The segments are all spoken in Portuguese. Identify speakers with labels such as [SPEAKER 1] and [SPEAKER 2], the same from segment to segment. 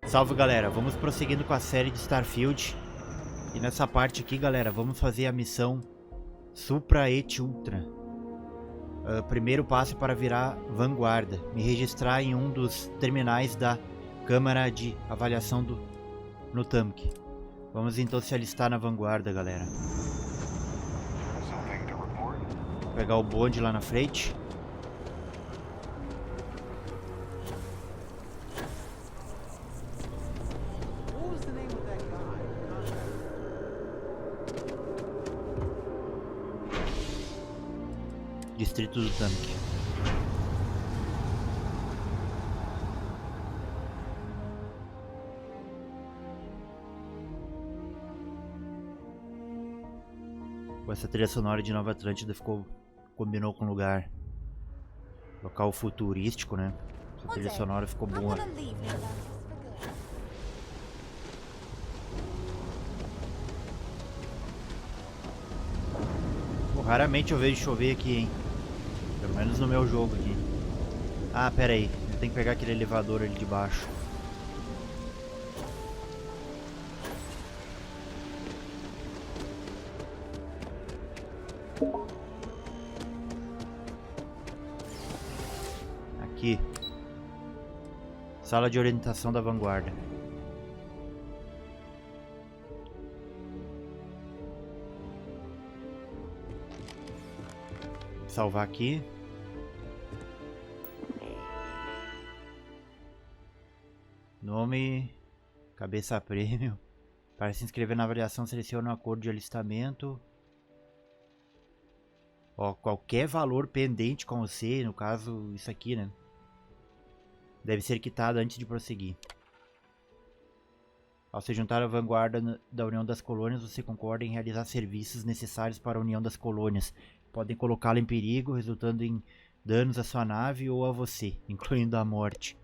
[SPEAKER 1] Salve galera, vamos prosseguindo com a série de Starfield. E nessa parte aqui galera, vamos fazer a missão Supra et Ultra. Primeiro passo para virar vanguarda, me registrar em um dos terminais da câmara de avaliação no tanque. Vamos então se alistar na vanguarda galera. Vou pegar o bonde lá na frente. Distrito do tanque. Com essa trilha sonora de Nova Atlântida combinou com o lugar. Local futurístico, né? Essa trilha sonora ficou boa. Raramente eu vejo chover aqui, hein? Pelo menos no meu jogo aqui. Ah, pera aí. Eu tenho que pegar aquele elevador ali de baixo. Aqui. Sala de orientação da vanguarda. Salvar aqui. Nome. Cabeça prêmio. Para se inscrever na avaliação, selecione um acordo de alistamento. Ó, qualquer valor pendente com você, no caso isso aqui, né? Deve ser quitado antes de prosseguir. Ao se juntar à vanguarda da União das Colônias, você concorda em realizar serviços necessários para a União das Colônias. Podem colocá-la em perigo, resultando em danos à sua nave ou a você, incluindo a morte.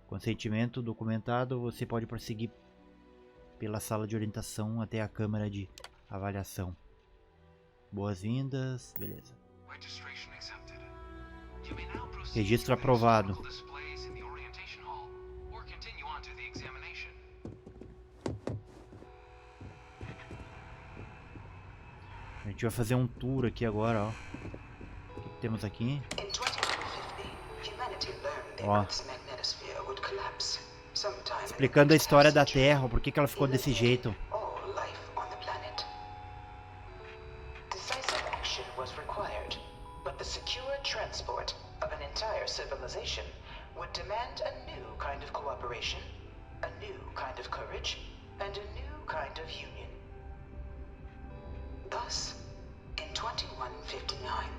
[SPEAKER 1] Consentimento documentado, você pode prosseguir pela sala de orientação até a câmara de avaliação. Boas-vindas, beleza. Registro aprovado. A gente vai fazer um tour aqui agora, ó. O que temos aqui? Ó. Explicando a história da Terra, por que ela ficou desse jeito.
[SPEAKER 2] Thus, in 2159,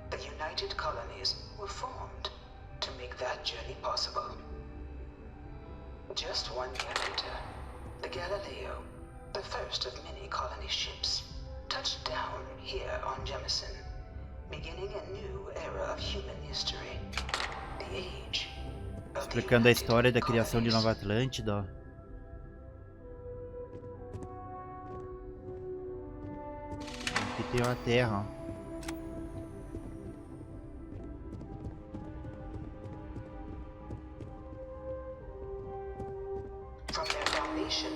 [SPEAKER 2] the United Colonies were formed to make that journey possible. Just 1 year later, the Galileo, the first of many colony ships, touched down here on Jemison, beginning a new era of human history, the age of the
[SPEAKER 1] Explicando a
[SPEAKER 2] United
[SPEAKER 1] história da criação de
[SPEAKER 2] Colonies.
[SPEAKER 1] Nova Atlântida, ó. Aqui tem uma terra, ó.
[SPEAKER 2] From their foundation,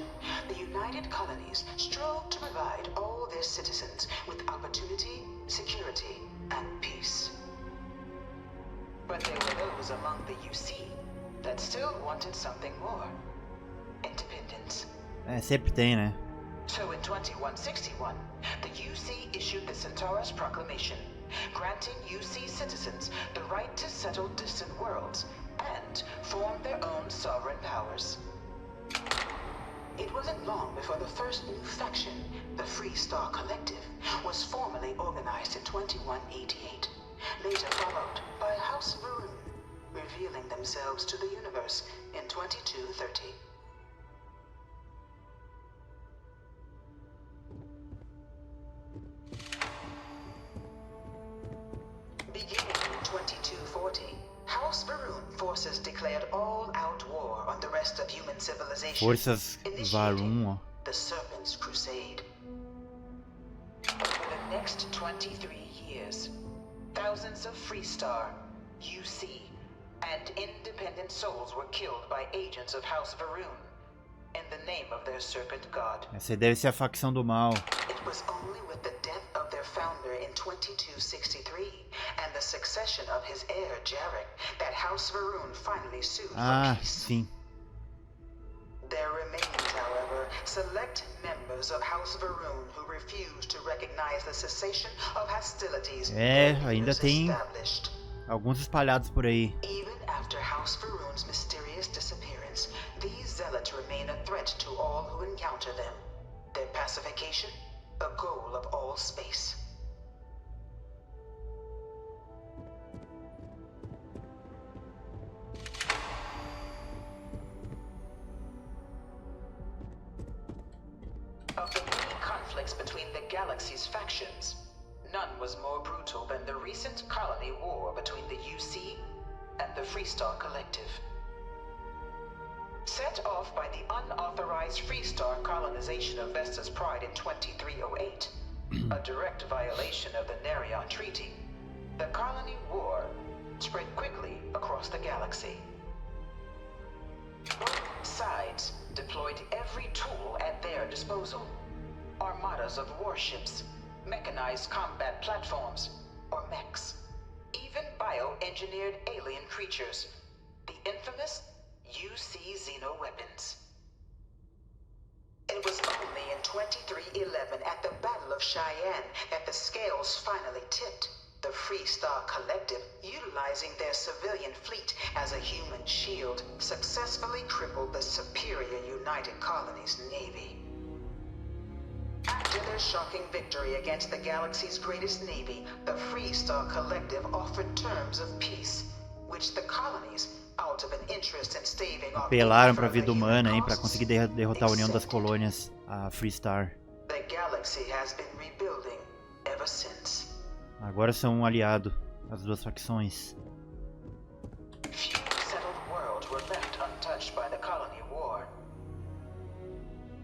[SPEAKER 2] the United Colonies strove to provide all their citizens with opportunity, security, and peace. But there were those among the UC that still wanted something more. Independence.
[SPEAKER 1] É, sempre tem, né?
[SPEAKER 2] So in 2161, the UC issued the Centaurus Proclamation, granting UC citizens the right to settle distant worlds and form their own sovereign powers. It wasn't long before the first new faction, the Free Star Collective, was formally organized in 2188, later followed by House Varun, revealing themselves to the universe in 2230. Beginning in 2240, House Varun forces declared all-out war on the rest of human civilization,
[SPEAKER 1] Forças
[SPEAKER 2] initiating
[SPEAKER 1] Varum, ó.
[SPEAKER 2] the Serpent's Crusade. Over the next 23 years, thousands of Freestar, UC, and independent souls were killed by agents of House Varun in the name of their serpent god.
[SPEAKER 1] Essa deve ser a facção do mal.
[SPEAKER 2] It was only with the death of their founder in 2263 and the succession of his heir Jarek that House Varun finally sued for peace.
[SPEAKER 1] Sim.
[SPEAKER 2] There remains, however, select members of House Varun who refuse to recognize the cessation of hostilities
[SPEAKER 1] ainda tem
[SPEAKER 2] established.
[SPEAKER 1] Alguns espalhados por aí.
[SPEAKER 2] Even after House Varun's mysterious disappearance, these zealots remain a threat to all who encounter them. Their pacification, a goal of all space. Of the many conflicts between the galaxy's factions, none was more brutal than the recent colony war between the UC and the Freestar Collective. Set off by the unauthorized Freestar colonization of Vesta's Pride in 2308, a direct violation of the Nerion Treaty, the colony war spread quickly across the galaxy. Both sides deployed every tool at their disposal. Armadas of warships, mechanized combat platforms, or mechs, even bioengineered alien creatures, the infamous UC xeno-weapons. It was only in 2311 at the Battle of Cheyenne that the scales finally tipped. The Freestar Collective, utilizing their civilian fleet as a human shield, successfully crippled the superior United Colonies Navy. After their shocking victory against the galaxy's greatest navy, the Freestar Collective offered terms of peace, which the colonies, out of an interest in staving off
[SPEAKER 1] Apelaram para a vida humana, hein, para conseguir derrotar a União das Colônias, a Freestar.
[SPEAKER 2] The galaxy has been rebuilding ever since.
[SPEAKER 1] Agora são um aliado, as duas facções.
[SPEAKER 2] Few settled worlds were left untouched by the colony war.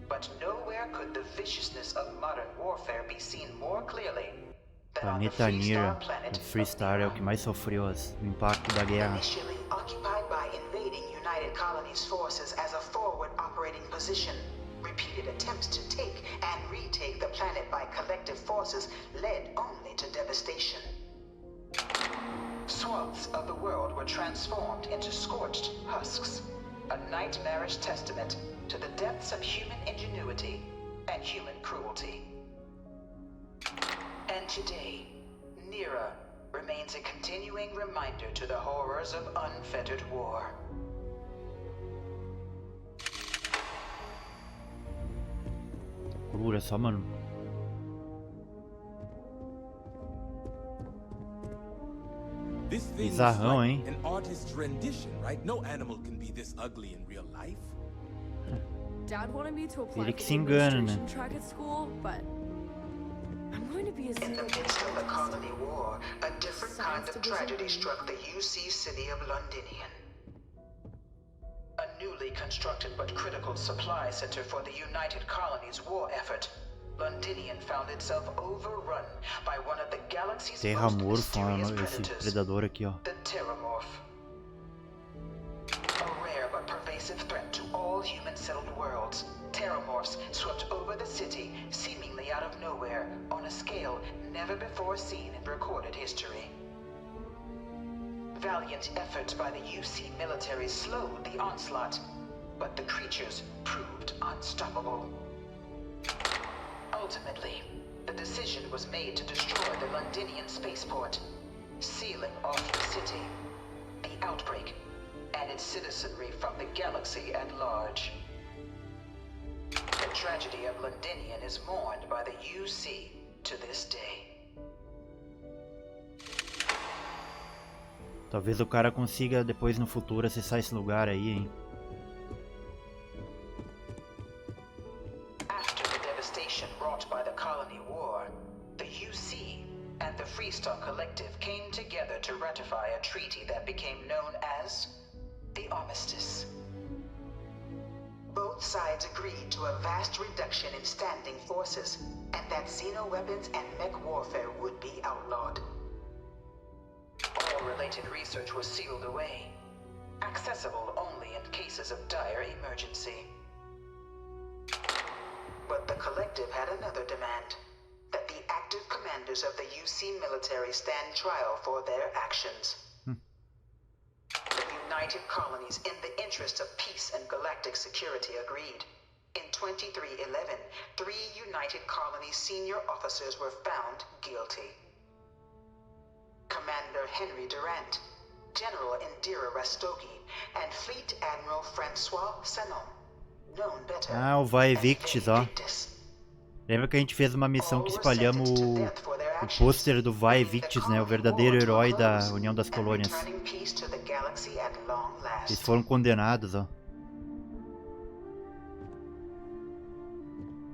[SPEAKER 2] But nowhere could the viciousness of modern warfare be seen more clearly than on the
[SPEAKER 1] Planeta Nira,
[SPEAKER 2] Freestar planet
[SPEAKER 1] o Freestar é o que mais sofreu o impacto da guerra.
[SPEAKER 2] Initially occupied by invading United Colonies forces as a forward operating position, repeated attempts to take and retake the planet by collective forces led only to devastation. Swaths of the world were transformed into scorched husks, a nightmarish testament to the depths of human ingenuity and human cruelty. And today, Nira remains a continuing reminder to the horrors of unfettered war.
[SPEAKER 1] Cura só, mano.
[SPEAKER 3] This thing is
[SPEAKER 1] Bizarrão,
[SPEAKER 3] like
[SPEAKER 1] hein?
[SPEAKER 3] an artist's rendition, right? No animal can be this ugly in real life.
[SPEAKER 4] Dad wanted me to apply
[SPEAKER 1] Ele que
[SPEAKER 4] for
[SPEAKER 1] se
[SPEAKER 4] the
[SPEAKER 1] engana,
[SPEAKER 4] administration
[SPEAKER 1] né?
[SPEAKER 4] track at school, but I'm going to be a
[SPEAKER 2] In the midst of the colony war, a different kind of tragedy struck the UC city of Londinian. A newly constructed but critical supply center for the United Colonies war effort, Londinian found itself overrun by one of the galaxy's most
[SPEAKER 1] Terramorfo,
[SPEAKER 2] mysterious
[SPEAKER 1] esse
[SPEAKER 2] predators,
[SPEAKER 1] predador aqui, ó.
[SPEAKER 2] the Terramorph. A rare but pervasive threat to all human-settled worlds, Terramorphs swept over the city, seemingly out of nowhere, on a scale never before seen in recorded history. Valiant efforts by the UC military slowed the onslaught, but the creatures proved unstoppable. Ultimately, the decision was made to destroy the Londinian spaceport, sealing off the city, the outbreak, and its citizenry from the galaxy at large. The tragedy of Londinian is mourned by the UC to this day.
[SPEAKER 1] Talvez o cara consiga depois no futuro acessar esse lugar aí, hein?
[SPEAKER 2] After the devastation wrought by the colony war, the UC and the Freestar Collective came together to ratify a treaty that became known as the Armistice. Both sides agreed to a vast reduction in standing forces, and that xeno-weapons and mech warfare would be outlawed. All related research was sealed away, accessible only in cases of dire emergency. But the collective had another demand, that the active commanders of the UC military stand trial for their actions. The United Colonies, in the interest of peace and galactic security, agreed. In 2311, 3 United Colonies senior officers were found guilty. Commander Henry Durant, General Indira Rastogi, and Fleet Admiral Francois Sanon, known better
[SPEAKER 1] Ah, o Vai Victis, ó.
[SPEAKER 2] Victis.
[SPEAKER 1] Lembra que a gente fez uma missão que espalhamos o pôster do Vai Victis, né? O verdadeiro herói da União das Colônias. Eles foram condenados, ó.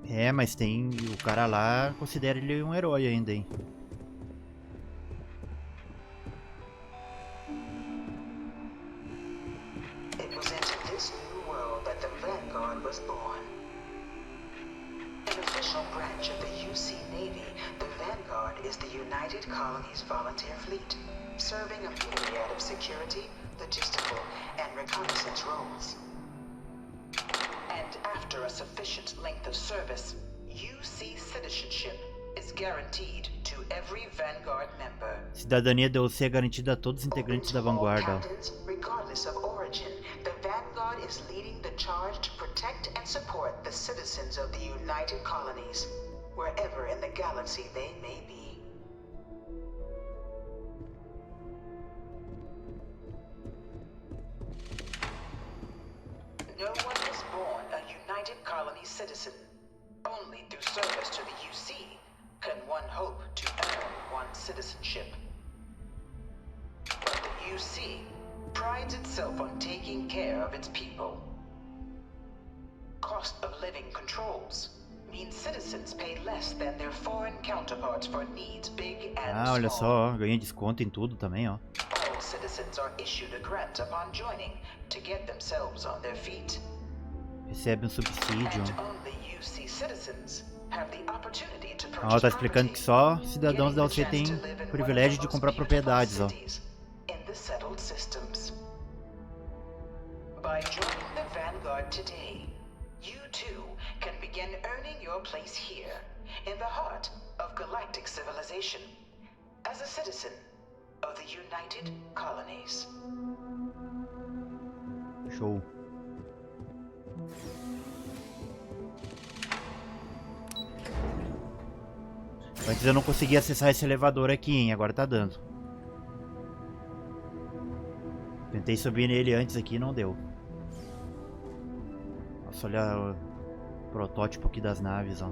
[SPEAKER 1] É, mas tem... O cara lá considera ele um herói ainda, hein?
[SPEAKER 2] It was into this new world that the Vanguard was born. An official branch of the UC Navy, the Vanguard is the United Colonies Volunteer Fleet, serving a myriad of security, logistical, and reconnaissance roles. And after a sufficient length of service, UC citizenship is guaranteed to every Vanguard member.
[SPEAKER 1] Cidadania DLC é garantida a todos os integrantes da vanguarda, ó.
[SPEAKER 2] Captains, regardless of origin, the Vanguard is leading the charge to protect and support the citizens of the United Colonies, wherever in the galaxy they may be. No one is born a United Colonies citizen. Only through service to the UC can one hope to earn one's citizenship. But the UC prides itself on taking care of its people. Cost of living controls means citizens pay less than their foreign counterparts for needs big and
[SPEAKER 1] Ah, olha
[SPEAKER 2] small.
[SPEAKER 1] só, ó. Ganha desconto em tudo também, ó.
[SPEAKER 2] All citizens are issued a grant upon joining to get themselves on their feet.
[SPEAKER 1] Recebe um subsídio.
[SPEAKER 2] And only UC citizens have the opportunity to
[SPEAKER 1] Ó,
[SPEAKER 2] purchase
[SPEAKER 1] tá explicando que só cidadãos da UC têm o privilégio de comprar propriedades, ó.
[SPEAKER 2] In the settled systems. By joining the Vanguard today, you too can begin earning your place here, in the heart of galactic civilization, as a citizen of the United Colonies.
[SPEAKER 1] Show. Antes eu não conseguia acessar esse elevador aqui, hein? Agora tá dando. Tentei subir nele antes aqui e não deu. Nossa, olha o protótipo aqui das naves, ó.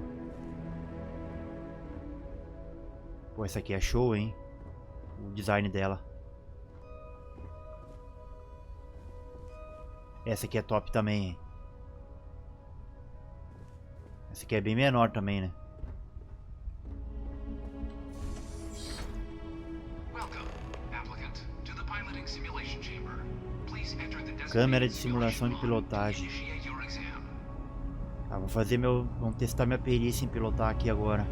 [SPEAKER 1] Pô, essa aqui é show, hein? O design dela. Essa aqui é top também, hein? Essa aqui é bem menor também, né? Câmera de simulação de pilotagem. Ah, vamos testar minha perícia em pilotar aqui agora.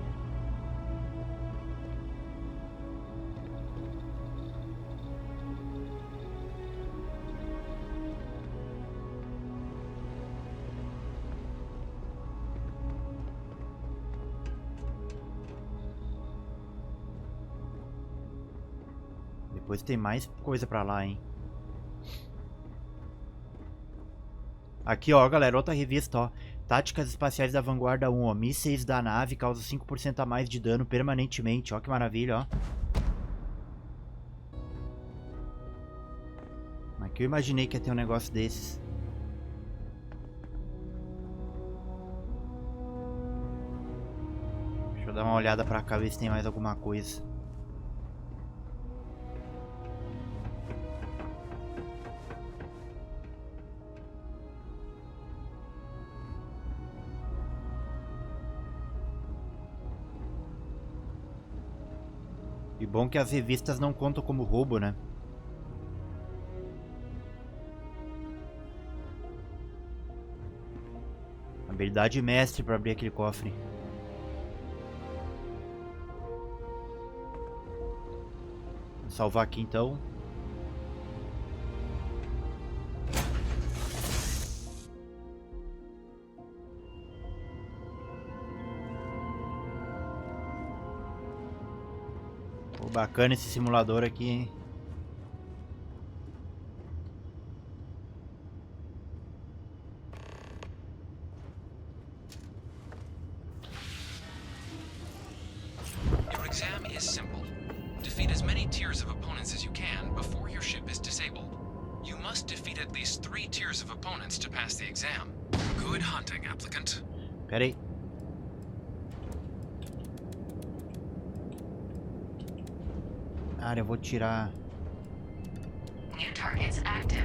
[SPEAKER 1] Depois tem mais coisa pra lá, hein? Aqui, ó, galera, outra revista, ó. Táticas espaciais da vanguarda 1, ó. Mísseis da nave causam 5% a mais de dano permanentemente, ó. Que maravilha, ó. Mas que eu imaginei que ia ter um negócio desses. Deixa eu dar uma olhada pra cá, ver se tem mais alguma coisa. E bom que as revistas não contam como roubo, né? Habilidade mestre para abrir aquele cofre. Vou salvar aqui então. Pô, bacana esse simulador aqui, hein?
[SPEAKER 5] Your exam is simple. Defeat as many tiers of opponents as you can before your ship is disabled. You must defeat at least 3 tiers of opponents to pass the exam. Good hunting, applicant.
[SPEAKER 1] Pera aí. Cara, eu vou tirar...
[SPEAKER 2] New targets active.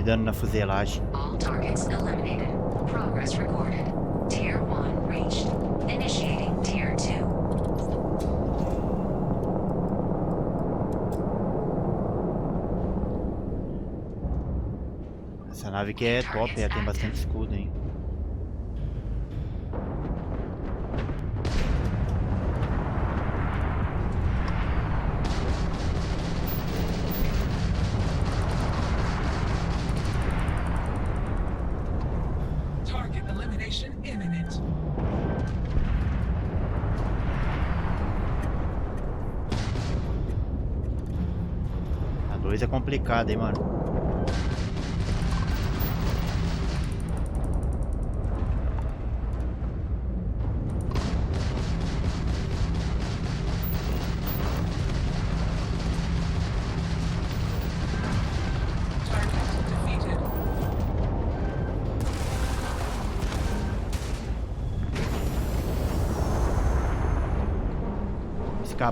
[SPEAKER 1] Dano na fuselagem.
[SPEAKER 2] All targets eliminated. Progress recorded. Tier 1 reached. Initiating Tier 2.
[SPEAKER 1] Essa nave aqui é top, ela tem bastante escudo, hein? A 2 é complicado, hein, mano?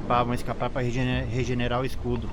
[SPEAKER 1] Vamos escapar para regenerar o escudo.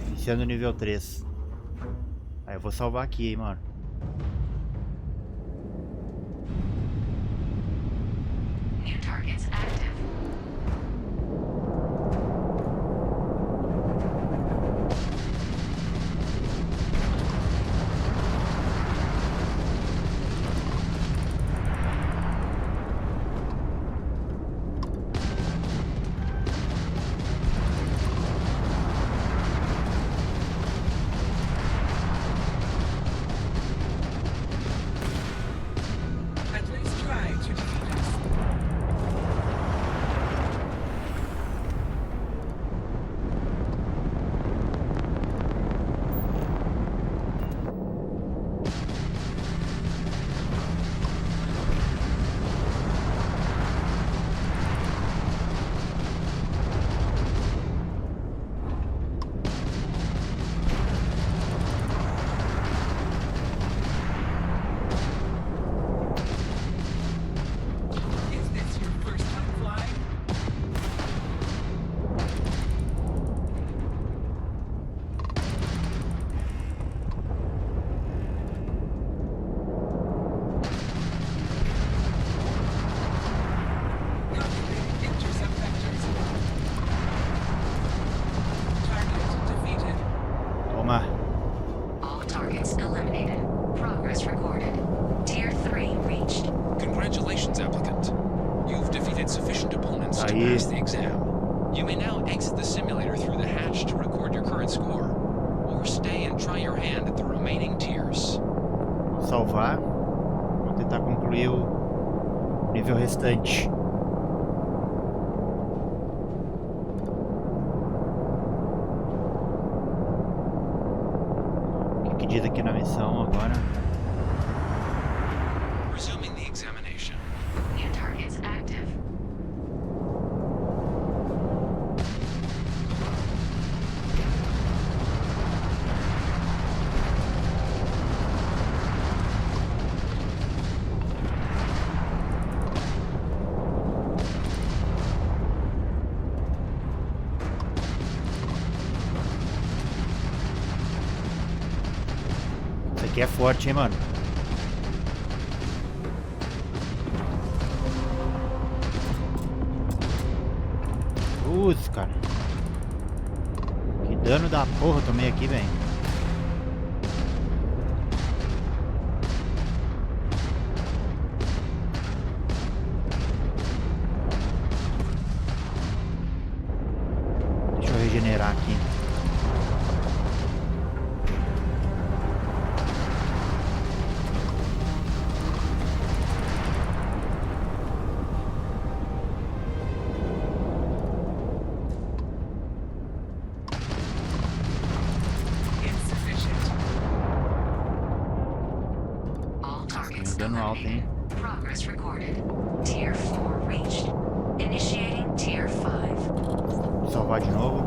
[SPEAKER 1] Iniciando o nível 3. Aí eu vou salvar aqui, hein, mano.
[SPEAKER 2] New targets active.
[SPEAKER 1] Salvar. Vou tentar concluir o nível restante. diz aqui na missão agora.
[SPEAKER 5] Resuming the examination.
[SPEAKER 6] New targets active.
[SPEAKER 1] Isso aqui é forte, hein, mano? Cara. Que dano da porra eu tomei aqui, velho. Deixa eu regenerar aqui. Dano alto, hein?
[SPEAKER 6] Progress recorded. Tier 4 reached. Initiating Tier 5.
[SPEAKER 1] Vou salvar de novo.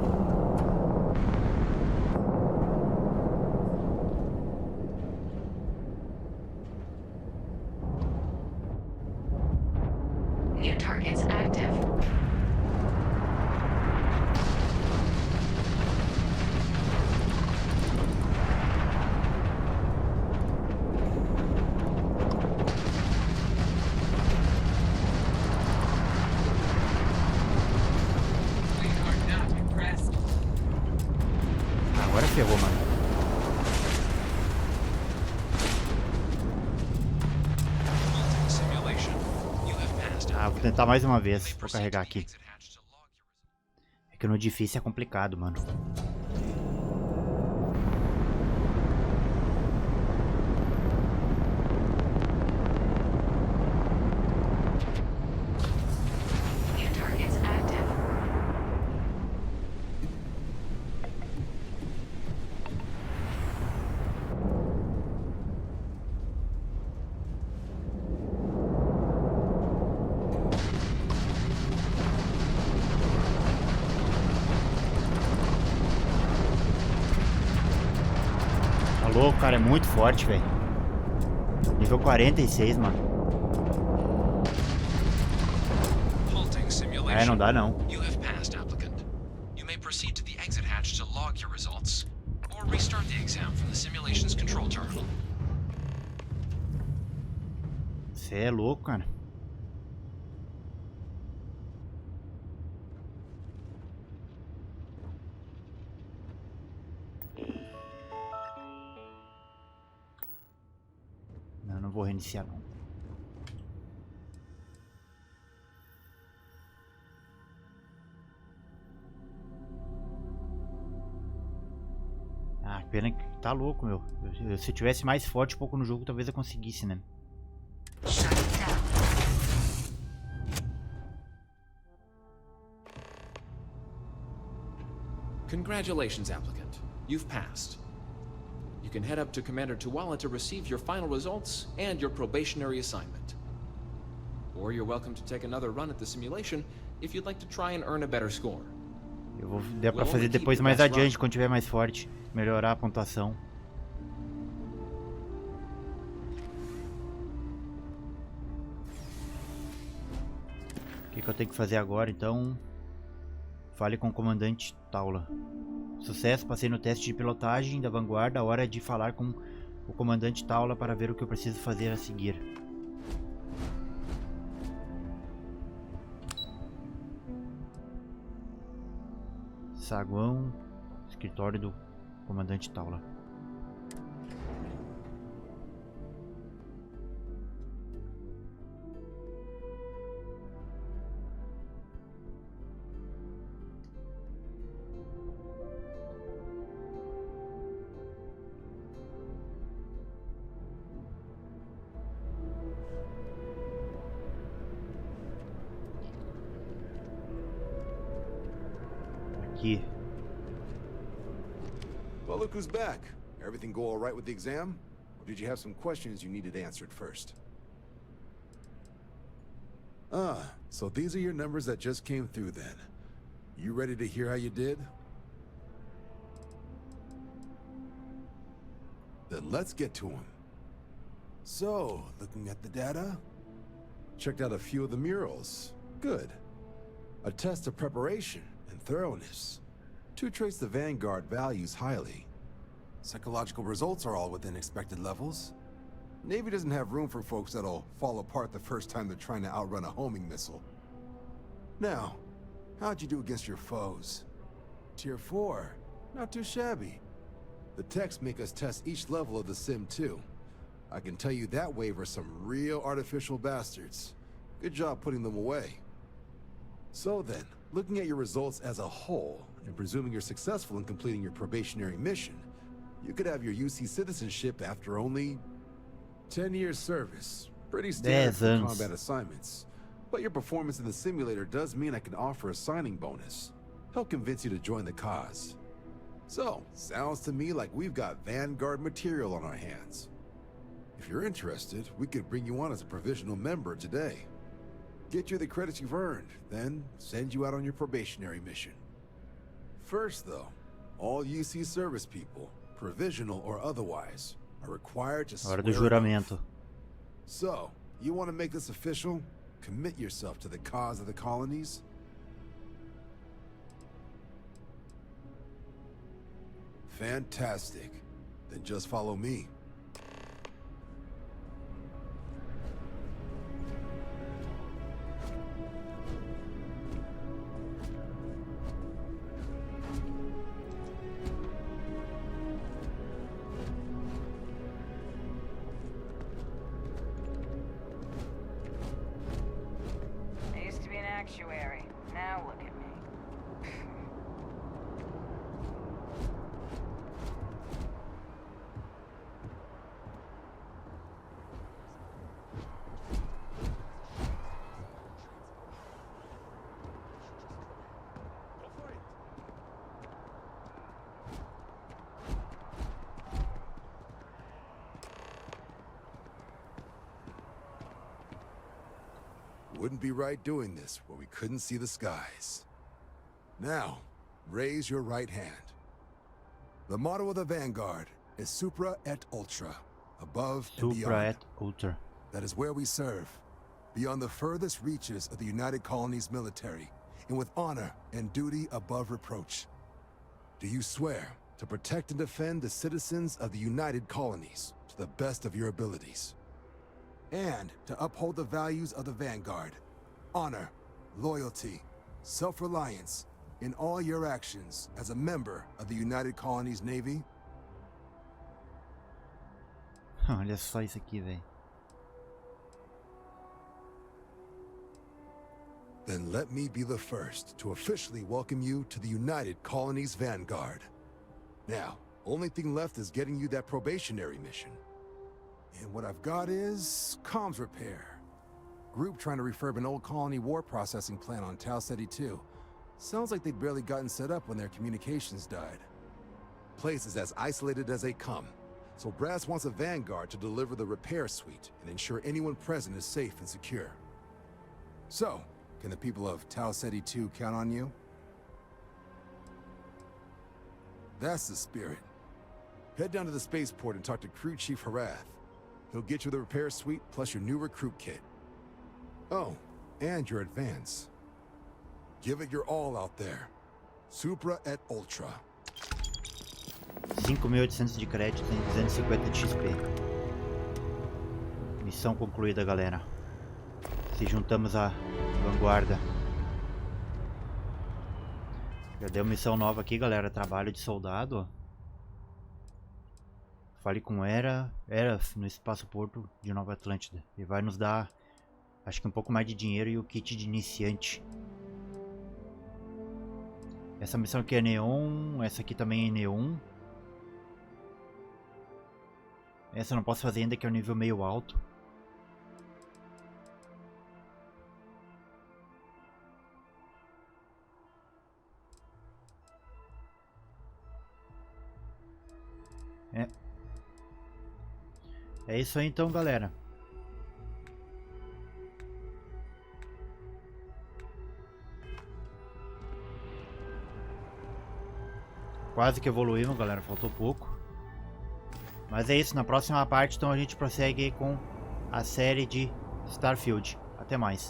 [SPEAKER 6] New targets active.
[SPEAKER 1] Agora ferrou, mano. Ah, vou tentar mais uma vez. Vou carregar aqui. É que no difícil é complicado, mano.
[SPEAKER 6] New targets active.
[SPEAKER 1] Tá louco, cara, é muito forte, velho. Nível 46, mano. É, não dá não.
[SPEAKER 5] You have passed, applicant. You may proceed to the exit hatch to log your results, or restart the exam from the simulation's control terminal.
[SPEAKER 1] Você é louco, cara. Não vou reiniciar não. Ah, pena que tá louco, meu. Se eu tivesse mais forte um pouco no jogo, talvez eu conseguisse, né?
[SPEAKER 6] Shut down.
[SPEAKER 7] Congratulations, applicant. You've passed. You can head up to Commander Tuala to receive your final results and your probationary assignment. Or you're welcome to take another run at the simulation if you'd like to try and earn a better score.
[SPEAKER 1] Eu vou dar pra fazer depois mais adiante, quando tiver mais forte. Melhorar a pontuação. O que eu tenho que fazer agora, então? Fale com o comandante Taula. Sucesso, passei no teste de pilotagem da vanguarda. Hora de falar com o comandante Taula para ver o que eu preciso fazer a seguir. Saguão, escritório do comandante Taula. Aqui.
[SPEAKER 3] Well, look who's back.
[SPEAKER 8] Everything go all right with the exam? Or did you have some questions you needed answered first? Ah, so these are your numbers that just came through then. You ready to hear how you did? Then let's get to them. So, looking at the data, checked out a few of the murals. Good. A test of preparation and thoroughness. Two traits the Vanguard values highly. Psychological results are all within expected levels. Navy doesn't have room for folks that'll fall apart the first time they're trying to outrun a homing missile. Now, how'd you do against your foes? Tier 4. Not too shabby. The techs make us test each level of the sim too. I can tell you that wave are some real artificial bastards. Good job putting them away. So then, looking at your results as a whole, and presuming you're successful in completing your probationary mission, you could have your UC citizenship after only 10 years service. Pretty standard for combat assignments. But your performance in the simulator does mean I can offer a signing bonus. Help convince you to join the cause. So, sounds to me like we've got Vanguard material on our hands. If you're interested, we could bring you on as a provisional member today. Get you the credits you've earned, then send you out on your probationary mission. First though, all UC service people, provisional or otherwise, are required to swear
[SPEAKER 1] Hora do juramento.
[SPEAKER 8] oath. So, you want to make this official? Commit yourself to the cause of the colonies? Fantastic. Then just follow me.
[SPEAKER 2] I used to be an actuary. Now look at me.
[SPEAKER 8] Wouldn't be right doing this where we couldn't see the skies. Now, raise your right hand. The motto of the Vanguard is Supra et Ultra, above and
[SPEAKER 1] Supra
[SPEAKER 8] beyond.
[SPEAKER 1] et Ultra.
[SPEAKER 8] That is where we serve, beyond the furthest reaches of the United Colonies military, and with honor and duty above reproach. Do you swear to protect and defend the citizens of the United Colonies to the best of your abilities? And to uphold the values of the Vanguard, honor, loyalty, self-reliance, in all your actions as a member of the United Colonies Navy?
[SPEAKER 1] Olha só isso aqui, velho.
[SPEAKER 8] Then let me be the first to officially welcome you to the United Colonies Vanguard. Now, only thing left is getting you that probationary mission. And what I've got is comms repair. Group trying to refurb an old colony war processing plant on Tau Ceti 2. Sounds like they'd barely gotten set up when their communications died. Place is as isolated as they come, so Brass wants a Vanguard to deliver the repair suite and ensure anyone present is safe and secure. So, can the people of Tau Ceti 2 count on you? That's the spirit. Head down to the spaceport and talk to Crew Chief Harath. He'll get you the repair suite plus your new recruit kit. Oh, and your advance. Give it your all out there. Supra et Ultra.
[SPEAKER 1] 5.800 de crédito e 250 de XP. Missão concluída, galera. Se juntamos à vanguarda. Já deu missão nova aqui, galera. Trabalho de soldado. Fale com Era no espaço porto de Nova Atlântida. E vai nos dar, acho que um pouco mais de dinheiro e o kit de iniciante. Essa missão aqui é Neon. Essa aqui também é Neon. Essa eu não posso fazer ainda, que é um nível meio alto. É. É isso aí então, galera. Quase que evoluímos, galera, faltou pouco. Mas é isso, na próxima parte então a gente prossegue aí com a série de Starfield. Até mais.